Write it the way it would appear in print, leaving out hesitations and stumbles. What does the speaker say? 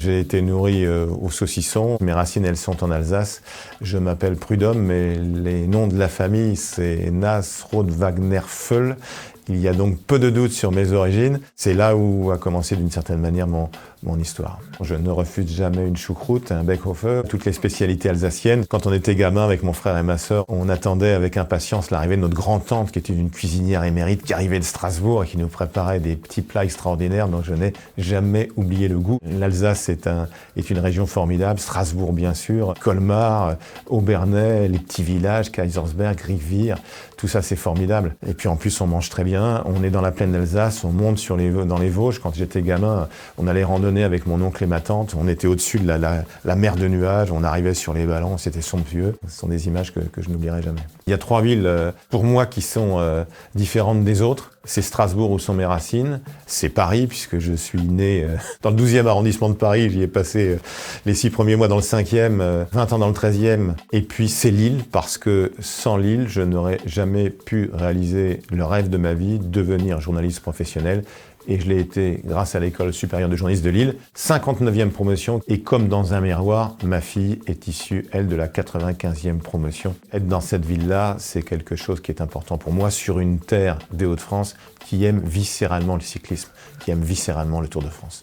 J'ai été nourri au saucisson. Mes racines, elles sont en Alsace. Je m'appelle Prudhomme, mais les noms de la famille, c'est Naas, Roth, Wagner, Föll. Il y a donc peu de doute sur mes origines. C'est là où a commencé d'une certaine manière mon histoire. Je ne refuse jamais une choucroute, un bec au feu, toutes les spécialités alsaciennes. Quand on était gamin avec mon frère et ma sœur, on attendait avec impatience l'arrivée de notre grand-tante qui était une cuisinière émérite qui arrivait de Strasbourg et qui nous préparait des petits plats extraordinaires dont je n'ai jamais oublié le goût. L'Alsace est une région formidable, Strasbourg bien sûr, Colmar, Obernai, les petits villages, Kaisersberg, Rivière, tout ça c'est formidable. Et puis en plus on mange très bien, on est dans la plaine d'Alsace, on monte dans les Vosges. Quand j'étais gamin, on allait randonner avec mon oncle et ma tante, on était au-dessus de la mer de nuages, on arrivait sur les ballons, c'était somptueux. Ce sont des images que je n'oublierai jamais. Il y a 3 villes pour moi qui sont différentes des autres. C'est Strasbourg où sont mes racines, c'est Paris puisque je suis né dans le 12e arrondissement de Paris, j'y ai passé les 6 premiers mois dans le 5e, 20 ans dans le 13e, et puis c'est Lille parce que sans Lille, je n'aurais jamais pu réaliser le rêve de ma vie, devenir journaliste professionnel. Et je l'ai été grâce à l'École supérieure de journalisme de Lille, 59e promotion. Et comme dans un miroir, ma fille est issue, elle, de la 95e promotion. Être dans cette ville-là, c'est quelque chose qui est important pour moi, sur une terre des Hauts-de-France qui aime viscéralement le cyclisme, qui aime viscéralement le Tour de France.